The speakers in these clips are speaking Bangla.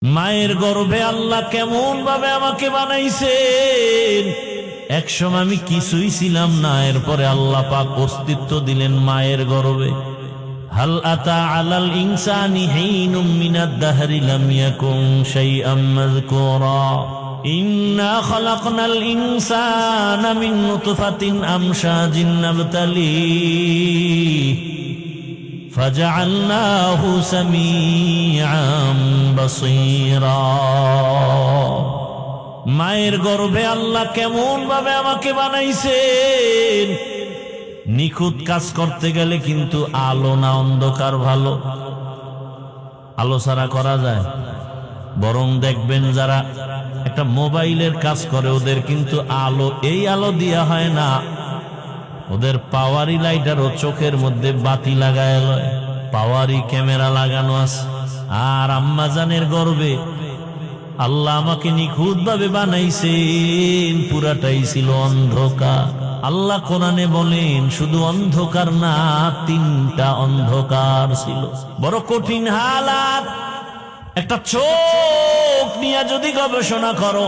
মায়ের গর্ভে আল্লাহ কেমন ভাবে আমাকে বানাইছেন। একসময় আমি কিছুই ছিলাম না, এরপরে আল্লাহ পাক অস্তিত্ব দিলেন মায়ের গর্ভে। হাল আতা আলাল ইনসানি হিনুম মিনাদ দাহরি লাম ইয়াকুন শাইআম মাযকুরা ইন্না খালাকনাল ইনসানা মিন নুতফাতিন আমশাজিন নাবতালিহি ফাজআলনাহু সামিআম বাসীরা। মায়ের গর্ভে আল্লাহ কেমন ভাবে আমাকে বানাইছেন। নিখুঁত কাজ করতে গেলে কিন্তু আলো না অন্ধকার ভালো? আলো ছাড়া করা যায়? বরং দেখবেন যারা একটা মোবাইলের কাজ করে ওদের কিন্তু আলো এই আলো দিয়া হয় না, ওদের পাওয়ারি লাইটারও চোখের মধ্যে বাতি লাগায় লয়, পাওয়ারি ক্যামেরা লাগানো আছে। আর আম্মাজানের গর্ভে আল্লাহ আমাকে নিখুঁত ভাবে বানাইছেন, পুরাটাই ছিল অন্ধকার। আল্লাহ কোরআনে বলেন শুধু অন্ধকার না, তিনটা অন্ধকার ছিল। বড় কঠিন হালাত। একটা চোখ নিয়ে যদি গবেষণা করো,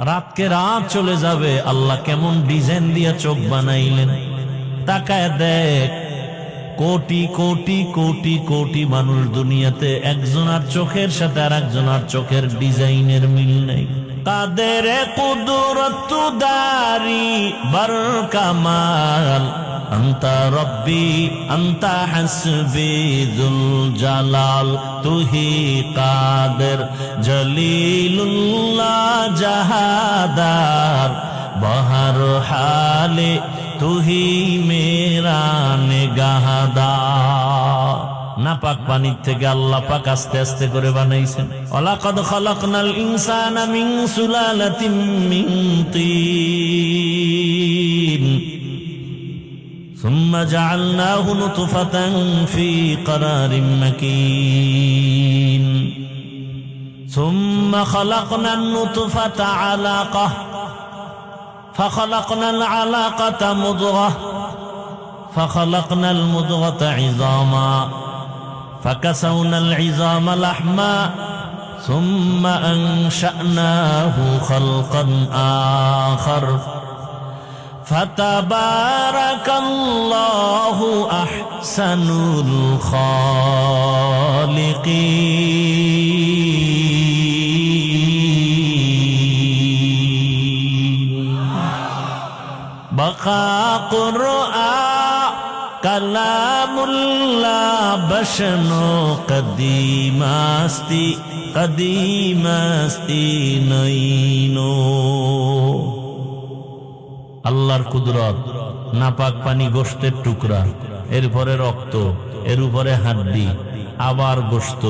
রাতকে রাত চলে যাবে। আল্লাহ কেমন ডিজাইন দিয়ে চোখ বানাইলেন, তাকায় দেখ। কোটি কোটি কোটি কোটি মানুষ দুনিয়াতে, একজনের চোখের সাথে আর একজনের চোখের ডিজাইনের মিল নেই। কাদের কুদরত দারি বার কামাল আন্তা রব্বি আন্তা হাসবি যুল জালাল তুহি কাদের জলিলুল্লাহ জাহাদার বহর হালে তুহি মেরা নিগাহদার। নাপাক পানির থেকে আল্লাহ পাক আস্তে আস্তে করে বানাইছেন। ওয়ালাকাদ খালাকনাল ইনসানা মিন সুলালাতিন মিন তিন সুম্মা জাআলনাহু নুতফাতান ফি ক্বারারিন মাকিন সুম্মা খালাকনান নুতফাতা আলাকাহ فخلقنا العلاقة مضغة فخلقنا المضغة عظاما فكسونا العظام لحما ثم أنشأناه خلقا آخر فتبارك الله أحسن الخالقين بقى قرآن কালামুল্লাহ বসনো কদিমাস্তি কদিমাস্তি নইনো। আল্লাহর কুদরত। নাপাক পানি গোশতের টুকরা, এরপরে রক্ত, এর উপরে হাড্ডি, আবার গোশত,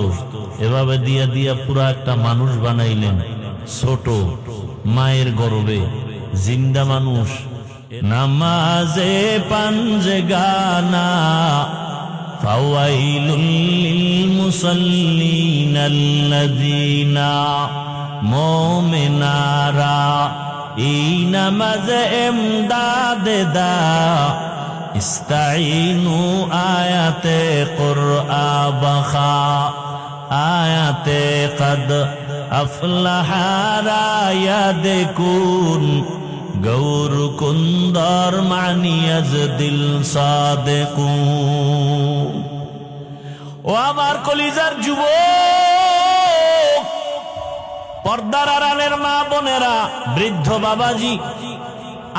এভাবে দিয়া দিয়া পুরা একটা মানুষ বানাইলেন। ছোট মায়ের গর্ভে জিন্দা মানুষ। নামাজে পাঞ্জে গানা ফাওয়াইলুল লিল মুসাল্লিন আল্লাযীনা মুমিনারা এই নামাজে ইমদাদ দা ইস্তাইনু আয়াতে কুরআ বাখা আয়াতে কদ আফলাহা রায়া দেখুন গৌর কুন্দর মানিয়াজ দিল সাদেকু। ও আমার কলিজার যুবক, পর্দার আড়ালের মা বোনেরা, বৃদ্ধ বাবাজি,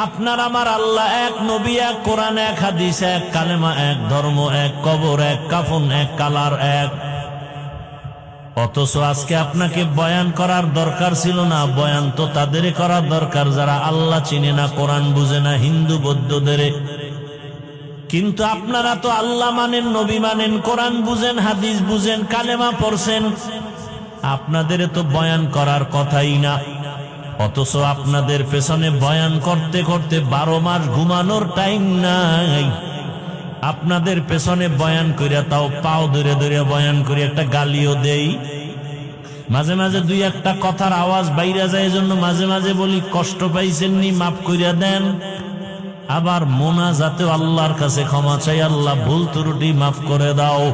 আপনার আমার আল্লাহ এক, নবী এক, কোরআন এক, হাদিস এক, কালেমা এক, ধর্ম এক, কবর এক, কাফন এক, কালার এক। অথচ আজকে আপনাকে বয়ান করার দরকার ছিল না। বয়ান তো তাদের করার দরকার যারা আল্লাহ চিনে না, কোরআন বুঝে না, হিন্দু বৌদ্ধদের। কিন্তু আপনারা তো আল্লাহ মানেন, নবী মানেন, কোরআন বুঝেন, হাদিস বুঝেন, কালেমা পড়ছেন। আপনাদের তো বয়ান করার কথাই না। অথচ আপনাদের পেছনে বয়ান করতে করতে 12 মাস ঘুমানোর টাইম নাই। আপনাদের পেছনে বয়ান করিয়া, তাও পাও ধরে ধরে বয়ান করি, একটা গালিও দেই, মাঝে মাঝে দুই একটা কথার আওয়াজ বাইরে যায়, এজন্য মাঝে মাঝে বলি কষ্ট পাইছেননি, মাফ করিয়া দেন। আবার মোনাজাতেও আল্লাহর কাছে ক্ষমা চাই, আল্লাহ ভুল ত্রুটি মাফ করে দাও।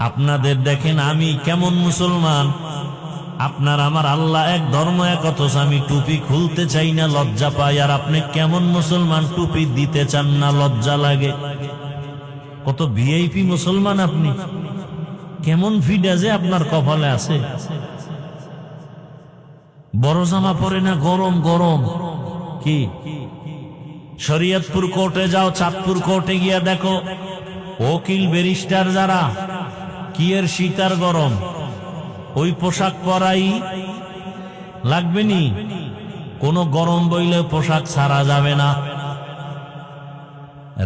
আপনাদের দেখেন আমি কেমন মুসলমান, আপনার আমার আল্লাহ এক, ধর্ম এক, অথচ আমি টুপি খুলতে চাই না, লজ্জা পাই। আর আপনি কেমন মুসলমান, টুপি দিতে চান না, লজ্জা লাগে। কত ভিআইপি মুসলমান আপনি, কেমন ফিডা যে আপনার কপালে আছে। বড় জামা পরে না, গরম গরম। কি শরীয়তপুর কোর্টে যাও, চাঁদপুর কোর্টে গিয়া দেখো উকিল ব্যারিস্টার যারা, কি এর শীত আর গরম, ওই পোশাক পরাই লাগবে নি। কোনো গরম বইলে পোশাক ছাড়া যাবে না।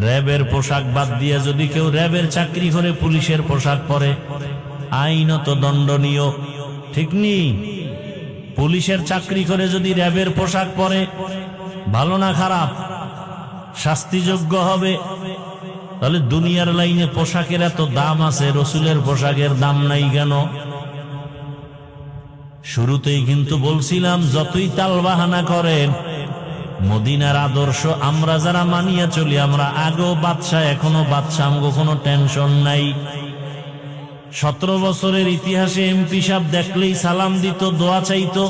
র্যাবের পোশাক বাদ দিয়ে যদি কেউ র্যাবের চাকরি করে পুলিশের পোশাক পরে, আইনত দণ্ডনীয়, ঠিক নি? পুলিশের চাকরি করে যদি র্যাবের পোশাক পরে, ভালো না খারাপ, শাস্তিযোগ্য হবে। তাহলে দুনিয়ার লাইনে পোশাকের এত দাম আছে, রসুলের পোশাকের দাম নাই কেন? শুরুতেই কিন্তু বলছিলাম, যতই তালবাহানা করেন, মদিনার আদর্শ আমরা যারা মানিয়া চলি, আমরা আগেও বাদশাহ, এখনো বাদশাহ, আমগো কোনো টেনশন নাই। 17 বছরের ইতিহাসে এমপি সাহেব দেখলেই সালাম দিত, দোয়া চাইতো।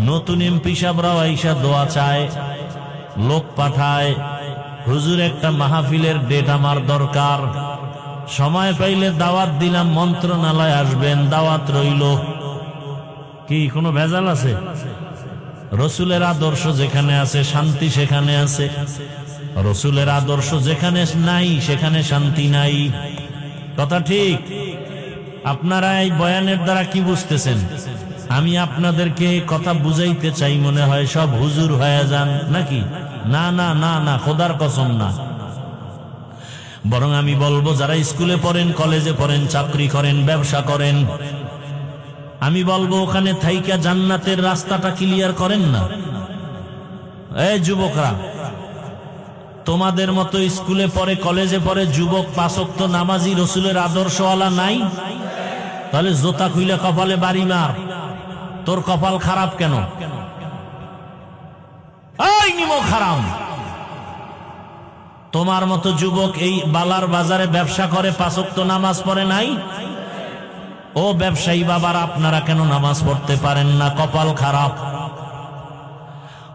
নতুন এমপি সাহেবরাও আইসা দোয়া চায়, লোক পাঠায়, হুজুর একটা মাহফিলের ডেট আমার দরকার, সময় পাইলে দাওয়াত দিলাম, মন্ত্রণালয় আসবেন, দাওয়াত রইল। কি কোনো ভেজাল আছে? রসুলের আদর্শ যেখানে আছে শান্তি সেখানে আছে, রসুলের আদর্শ যেখানে নাই সেখানে শান্তি নাই। কথা ঠিক? আপনারা এই বয়ানের দ্বারা কি বুঝতেছেন? আমি আপনাদেরকে কথা বুঝাইতে চাই, মনে হয় সব হুজুর হয়ে যান নাকি? না না না না, খোদার কসম না। বরং আমি বলবো, যারা স্কুলে পড়েন, কলেজে পড়েন, চাকরি করেন, ব্যবসা করেন, আমি বলবো ওখানে থাইকা জান্নাতের রাস্তাটা ক্লিয়ার করেন না। এই যুবকরা, তোমাদের মতো স্কুলে পড়ে, কলেজে পড়ে যুবক, 5 ওয়াক্ত নামাজি, রসুলের আদর্শওয়ালা নাই? তাহলে জোতা খুইলে কপালে বাড়ি মার। তোর কপাল খারাপ কেন? এই নিমক হারাম, তোমার মতো যুবক এই বালার বাজারে ব্যবসা করে, 5 ওয়াক্ত নামাজ পড়ে নাই? ও ব্যবসায়ী বাবার, আপনারা কেন নামাজ পড়তে পারেন না? কপাল খারাপ।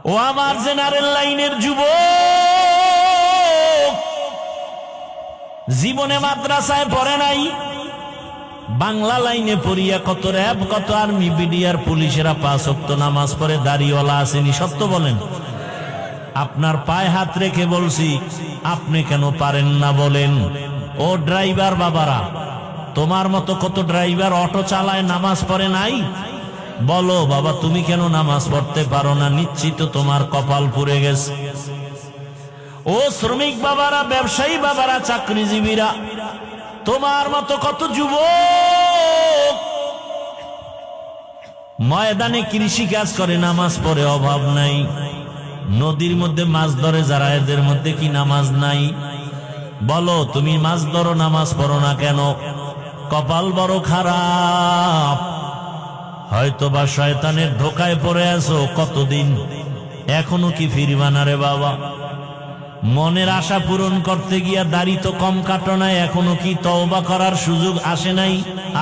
ও আমার জেনারেল লাইনের যুবক, জীবনে মাদ্রাসায় পড়ে নাই, বাংলা লাইনে পড়িয়া কত র্যাব, কত আর্মি, বিডিআর, পুলিশেরা 5 ওয়াক্ত নামাজ পড়ে, দাড়িওয়ালা আসেনি। সত্য বলেন? আপনার পায়ে হাত রেখে বলছি, আপনি কেন পারেন না বলেন? ও ড্রাইভার বাবারা, তোমার মতো কত ড্রাইভার অটো চালায়, নামাজ পড়ে নাই? বলো বাবা, তুমি কেন নামাজ পড়তে পারো না? নিশ্চিত তোমার কপাল পুড়ে গেছে। ও শ্রমিক বাবারা, ব্যবসায়ী বাবারা, চাকরিজীবীরা, তোমার মতো কত যুবক ময়দানে কৃষি কাজ করে, নামাজ পড়ে, অভাব নাই। নদীর মধ্যে মাছ ধরে যারা, এদের মধ্যে কি নামাজ নাই? বলো, তুমি মাছ ধরো, নামাজ পড়ো না কেন? কপাল বড় খারাপ। হয়তোবা শয়তানের ধোকায় পড়ে আছো কতদিন, এখনো কি ফিরবা না রে বাবা? মনের আশা পূরণ করতে গিয়া দাড়ি তো কম কাটো নাই, এখনো কি তওবা করার সুযোগ আসে নাই?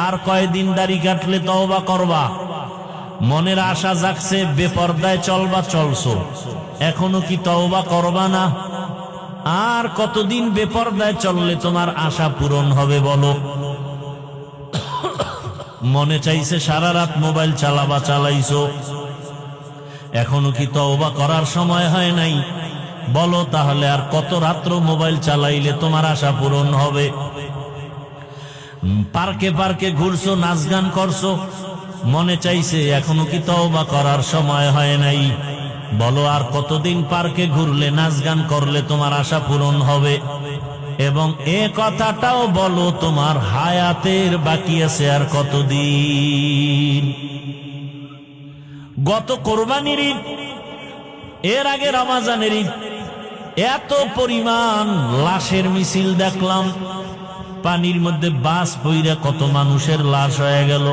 আর কয়দিন দাড়ি কাটলে তওবা করবা? মনের আশা জাগছে, বেপরদায় চলবা, চলছো, এখনো কি তওবা করবা না? আর কতদিন বেপরদায় চললে তোমার আশা পূরণ হবে বলো? মনে চাইছে সারা রাত মোবাইল চালাবা, চালাইছো, এখনো কি তওবা করার সময় হয় নাই? বলো তাহলে আর কত রাত্র মোবাইল চালাইলে তোমার আশা পূরণ হবে? পার্কে পার্কে ঘুরছো, নাচ গান করছো, মনে চাইছে, এখনো কি তওবা করার সময় হয় নাই? বলো আর কতদিন পার্কে ঘুরলে, নাচ গান করলে তোমার আশা পূরণ হবে? এবং এ কথাটাও বলো, তোমার হায়াতের বাকি আছে আর কতদিন? গত কোরবানির ঈদ, এর আগে রমজানের ঈদ, এত পরিমাণ লাশের মিছিল দেখলাম। পানির মধ্যে বাস বইরা কত মানুষের লাশ হয়ে গেল।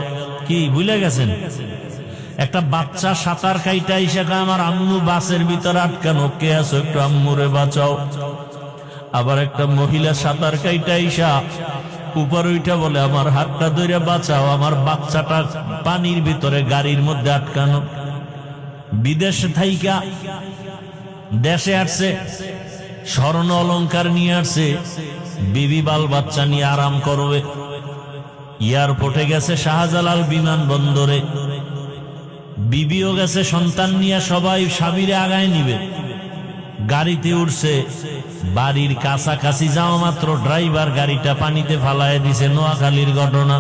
কি ভুলে গেছেন? একটা বাচ্চা সাঁতার কাইটা এসে আমার আম্মু বাসের ভিতরে আটকানো, কে আছো একটু আম্মুরে বাঁচাও। আবার একটা মহিলা সাঁতার কাইটা এসা উপর ওইটা বলে আমার হাতটা ধরে বাঁচাও, আমার বাচ্চাটা পানির ভিতরে গাড়ির মধ্যে আটকানো। বিদেশ থাইকা দেশে আসছে, স্বর্ণ অলংকার নিয়ে আসছে, বিবি বাল বাচ্চা নিয়ে আরাম করবে। এয়ারপোর্টে গেছে শাহজালাল বিমানবন্দরে, বিবিও গেছে সন্তান নিয়ে, সবাই স্বামীরে আগায় নিবে। গাড়িতে উঠছে, বাড়ির কাছাকাছি যাওয়া মাত্র ড্রাইভার গাড়িটা পানিতে ফালায় দিছে। নোয়াখালীর ঘটনা।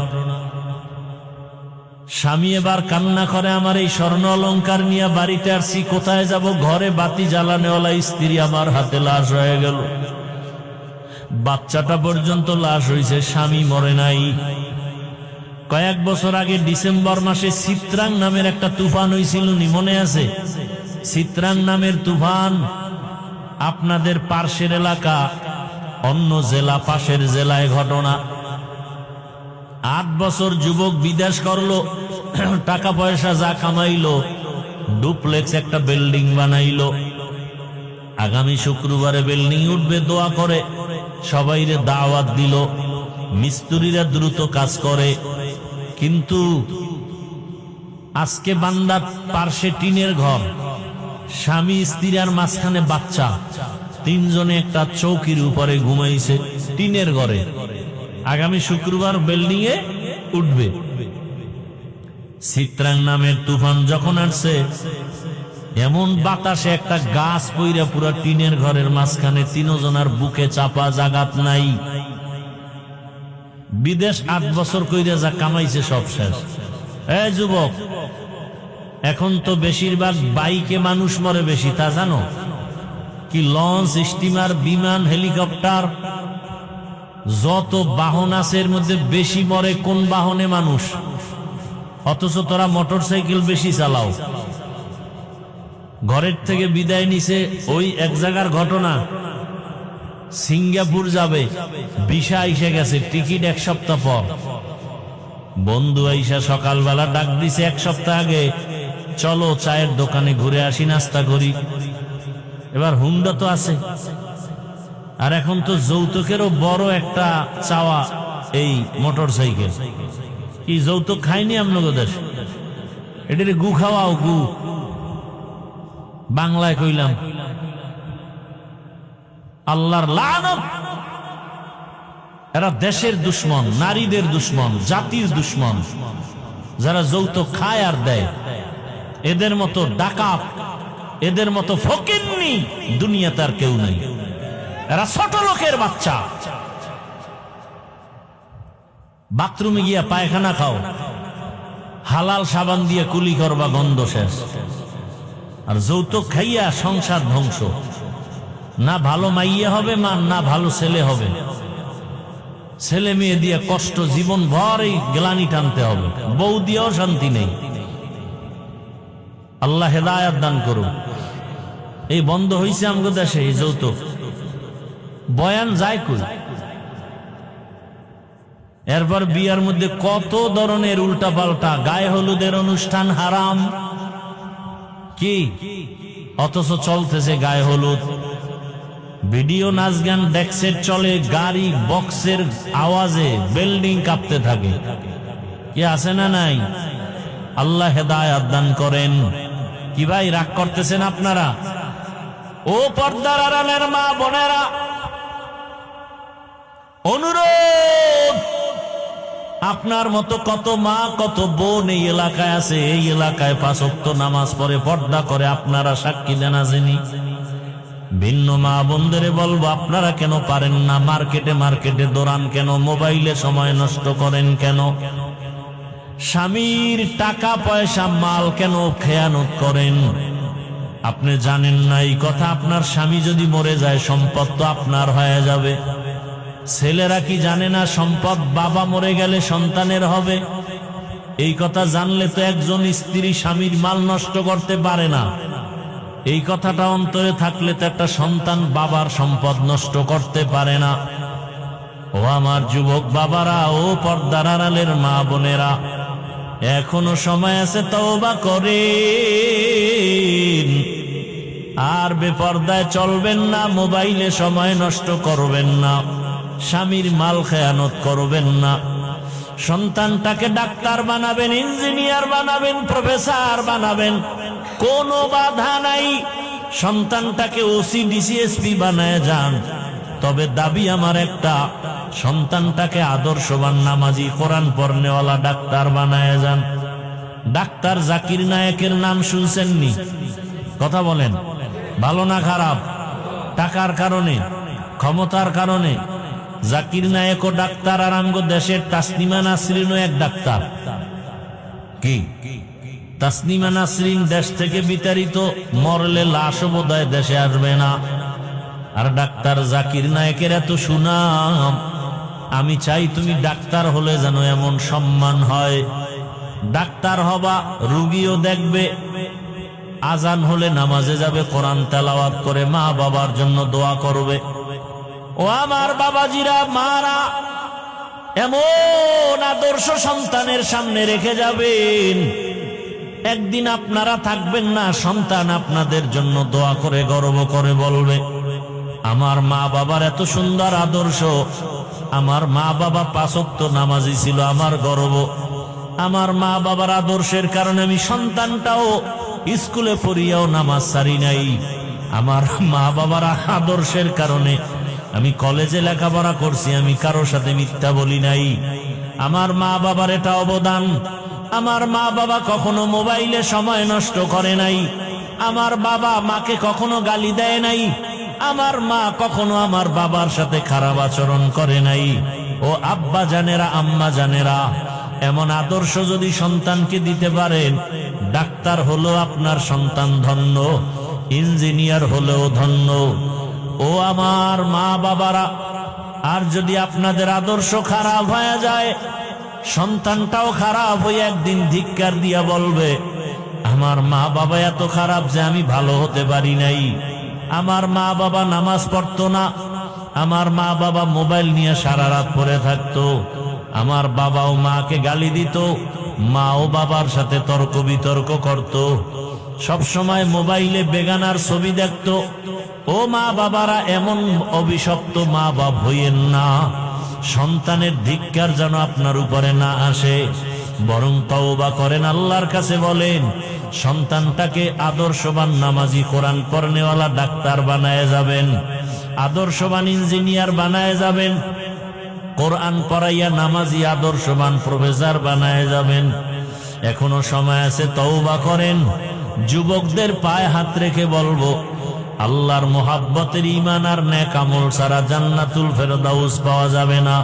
স্বামী এবার কান্না করে, আমার এই স্বর্ণ অলংকার নিয়ে বাড়িতে আসছি, কোথায় যাব? ঘরে বাতি জ্বালানেওয়ালা স্ত্রী আমার হাতে লাশ হয়ে গেল। বাচ্চাটা পর্যন্ত লাশ হয়েছে, স্বামী মরে নাই। কয়েক বছর আগে ডিসেম্বর মাসে চিত্রাং নামের একটা তুফান হয়েছিল, মনে আছে? চিত্রাং নামের তুফান আপনাদের পার্শ্বের এলাকা, অন্য জেলা, পাশের জেলায় ঘটনা। 8 বছর যুবক বিদেশ করলো, টাকা পয়সা যা কামাইলো, ডুপ্লেক্স একটা বিল্ডিং বানাইলো। আগামী শুক্রবারে বিল্ডিং উঠবে, দোয়া করে সবাইরে দাওয়াত দিল। মিস্ত্রিরা দ্রুত কাজ করে, কিন্তু আজকে বান্দার পার্শ্বে টিনের ঘর, স্বামী স্ত্রী আর মাঝখানে বাচ্চা, 3 জনে একটা চৌকির উপরে ঘুমাইছে টিনের ঘরে। আগামী শুক্রবার বিল্ডিং এ উঠবে। চিত্রাং নামের তুফান যখন আসছে, এমন বাতাসে একটা গাছ পইরা পুরা টিনের ঘরের মাঝখানে, 3 জনের বুকে চাপা, জাগাত নাই। বিদেশ 8 বছর কইরা যা কামাইছে সব শেষ। এই যুবক, এখন তো বেশিরভাগ বাইকে মানুষ মরে বেশি, তা জানো? কি লঞ্চ, স্টিমার, বিমান, হেলিকপ্টার, যত বাহন আছে এর মধ্যে বেশি মরে কোন বাহনে? মানুষ। অথচ তোরা মোটর সাইকেল বেশি চালাও। ঘরের থেকে বিদায় নিছে, ওই এক জায়গার ঘটনা, সিঙ্গাপুর যাবে, ভিসা এসে গেছে, টিকিট 1 সপ্তাহ পর। বন্ধু আইসা সকালবেলা ডাক দিছে 1 সপ্তাহ আগে, চলো চায়ের দোকানে ঘুরে আসি, নাস্তা করি। এবার হুন্ডা তো আছে, আর এখন তো যৌতুকেরও বড় একটা চাওয়া এই মোটর সাইকেল। কি যৌতুক খাইনি আপনাদের দেশ? এটার গু খাওয়াও, গু বাংলায় কইলাম। আল্লাহর লানত। এরা দেশের দুশ্মন, নারীদের দুশ্মন, জাতির দুশ্মন। যারা যৌতুক খায় আর দেয়, এদের মতো ডাকাত, এদের মতো ফকিন্নি দুনিয়াতে আর কেউ নাই। এরা ছোট লোকের বাচ্চা। বাথরুমে গিয়া পায়খানা খাও, হালাল সাবান দিয়ে কুলি করবা, গন্ধ শেষ। আর যৌতুক খাইয়া সংসার ধ্বংস। না ভালো মাইয়া হবে মা, না ভালো ছেলে হবে। ছেলে মেয়ে দিয়ে কষ্ট, জীবন ভর এই গ্লানি টানতে হবে। বউ দিয়েও শান্তি নেই। আল্লাহ হেদায়াত দান করুন। এই বন্ধ হইছে আমাদের দেশে এই যৌতুক। বয়ান যায় কই? এরপর বিয়ার মধ্যে কত ধরনের উল্টা পাল্টা, গায়ে হলুদের অনুষ্ঠান হারাম কি, অথচ চলতেছে গায়ে হলুদ। ভিডিও নাচ গান ডেক্সের চলে, গাড়ি বক্সের আওয়াজে বিল্ডিং কাঁপতে থাকে। কি আছে না নাই? আল্লাহ হেদায়াত দান করেন। কি ভাই রাগ করতেছেন আপনারা? ও পর্দার আড়ালের মা বোনেরা, অনুরোধ, আপনার মতো কত মা কত বোন এই এলাকায় আছে। এই এলাকায় 5 ওয়াক্ত নামাজ পড়ে, পর্দা করে, আপনারা সাক্ষী দেন আসেনি। ভিন্ন মা বোনদের বলবো, আপনারা কেন পারেন না? মার্কেটে দৌড়ান কেন? মোবাইলে সময় নষ্ট করেন কেন? স্বামীর টাকা পয়সা মাল কেন খেয়ানত করেন? আপনি জানেন না এই কথা? আপনার স্বামী যদি মরে যায়, সম্পদ তো আপনার হয়ে যাবে। ছেলেরা কি জানে না সম্পদ বাবা মরে গেলে সন্তানের হবে? এই কথা জানলে তো একজন স্ত্রী স্বামীর মাল নষ্ট করতে পারে না। এই কথাটা অন্তরে থাকলে তো একটা সন্তান বাবার সম্পদ নষ্ট করতে পারে না। ও আমার যুবক বাবারা, ও পর্দার আড়ালের মা বোনেরা, এখনো সময় আছে, তওবা করেন। আর বেপর্দায় চলবেন না, মোবাইলে সময় নষ্ট করবেন না। স্বামীর মাল খেয়ানত করবেন না। সন্তানটাকে ডাক্তার বানাবেন, ইঞ্জিনিয়ার বানাবেন, প্রফেসর বানাবেন, কোনো বাধা নাই। সন্তানটাকে ওসি ডিসিএসপি বানায় যান। তবে দাবি আমার একটা, সন্তানটাকে আদর্শবান, নামাজি, কোরআন পড়নেওয়ালা ডাক্তার বানায় যান। ডাক্তার জাকির নায়েকের নাম শুনছেননি? কথা বলেন, ভালো না খারাপ? টাকার কারণে, ক্ষমতার কারণে জাকির নায়েকও ডাক্তার, আর আমগো দেশের তাসনিমা নাসরিনও এক ডাক্তার। কি তাসনিমা নাসরিন দেশ থেকে বিতাড়িত, মরলে লাশও বোধহয় দেশে আসবে না। আর ডাক্তার জাকির নায়েকের এত সুনাম। আমি চাই তুমি ডাক্তার হলে যেন এমন সম্মান হয়। ডাক্তার হবা, রুগীও দেখবে, আজান হলে নামাজে যাবে, কোরআন তেলাওয়াত করে মা বাবার জন্য দোয়া করবে। ও আমার বাবাজিরা, মারা, এমন আদর্শ সন্তানের সামনে রেখে যাবেন, একদিন আপনারা থাকবেন না, সন্তান আপনাদের জন্য দোয়া করে গর্ব করে বলবে, আমার মা বাবার এত সুন্দর আদর্শ, আমার মা বাবা 5 ওয়াক্ত নামাজি ছিল, আমার গর্ব। আমার মা বাবার আদর্শের কারণে আমি সন্তানটাও স্কুলে পড়িয়াও নামাজ ছাড়ি নাই। আমার মা বাবার আদর্শের কারণে আমি কলেজে লেখাপড়া করছি, আমি কারোর সাথে মিথ্যা বলি নাই। আমার মা বাবার এটা অবদান। আমার মা বাবা কখনো মোবাইলে সময় নষ্ট করে নাই। আমার বাবা মাকে কখনো গালি দেয় নাই। আমার মা কখনো আমার বাবার সাথে খারাপ আচরণ করে নাই। ও আব্বা জানেরা, আম্মা জানেরা, এমন আদর্শ যদি সন্তানকে দিতে পারেন, ডাক্তার হলো আপনার সন্তান ধন্য, ইঞ্জিনিয়ার হলেও ধন্য। ও আমার মা বাবারা, আর যদি আপনাদের আদর্শ খারাপ হয়ে যায়, সন্তানটাও খারাপ হয়ে একদিন ধিক্কার দিয়া বলবে, আমার মা বাবা এত খারাপ যে আমি ভালো হতে পারি নাই। আমার মা বাবা নামাজ পড়তো না, আমার মা বাবা মোবাইল নিয়ে সারা রাত পড়ে থাকতো, আমার বাবাও মাকে গালি দিত, মাও বাবার সাথে তর্ক বিতর্ক করত, সব সময় মোবাইলে বেগানার ছবি দেখতো। ও মা বাবারা, এমন অভিশপ্ত মা বাপ হইয়েন না। সন্তানের ধিক্কার যেন আপনার উপরে না আসে, বরং তওবা করেন, আল্লাহর কাছে বলেন, সন্তানটাকে আদর্শবান নামাজি, কোরআন পড়নেওয়ালা ডাক্তার বানায় যাবেন, আদর্শবান ইঞ্জিনিয়ার বানায় যাবেন, কোরআন পড়াইয়া নামাজি আদর্শবান প্রফেসর বানায় যাবেন। এখনো সময় আছে, তওবা করেন। যুবকদের পায়ে হাত রেখে বলবো, আল্লাহর মোহাব্বতের ঈমান আর নেক আমল ছাড়া জান্নাতুল ফেরদাউস পাওয়া যাবে না।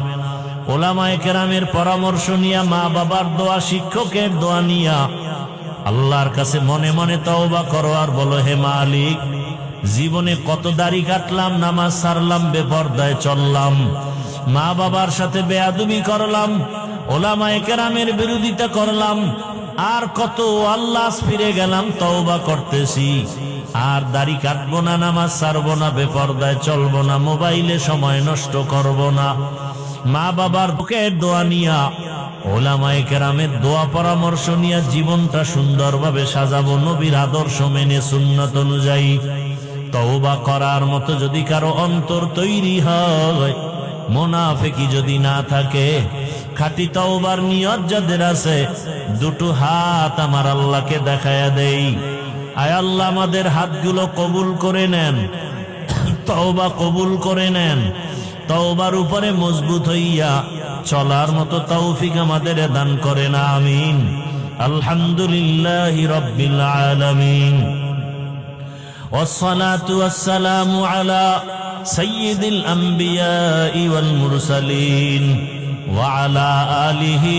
ওলামায়ে কেরামের পরামর্শ নিয়া, মা বাবার দোয়া, শিক্ষকের দোয়া নিয়া আল্লাহর কাছে মনে মনে তওবা করো, আর বলো, হে মালিক, জীবনে কত দাড়ি কাটলাম, নামাজ ছাড়লাম, বেপরদায় চললাম, মা বাবার সাথে বেয়াদবি করলাম, ওলামায়ে কেরামের বিরোধিতা করলাম, আর কত আল্লাহ ফিরে গেলাম, তওবা করতেছি, আর দাড়ি কাটবো না, নামাজ ছাড়বো না, বেপরদায় চলবো না, মোবাইলে সময় নষ্ট করব না। মা বাবার বুকের দোয়া নিয়া, ওলামায়ে কেরামের দোয়া পরামর্শ নিয়া জীবনটা সুন্দরভাবে সাজাবো, নবীর আদর্শ মেনে, সুন্নাত অনুযায়ী। তওবা করার মতো যদি কারো অন্তর তৈরি হয়, মুনাফিকি যদি না থাকে, খাঁটি তওবার নিয়ত যাদের আছে, দুটো হাত আমার আল্লাহকে দেখায়া দেই। আয় আল্লাহ, আমাদের হাতগুলো কবুল করে নেন, তওবা কবুল করে নেন, তওবার উপরে মজবুত হইয়া চলার মতো তৌফিক আমাদের দান করেন, আমিন। আলহামদুলিল্লাহি রাব্বিল আলামিন, ওয়াসসালাতু ওয়াসসালামু আলা সাইয়্যিদিল আমবিয়াই ওয়াল মুরসালিন ওয়া আলা আলিহি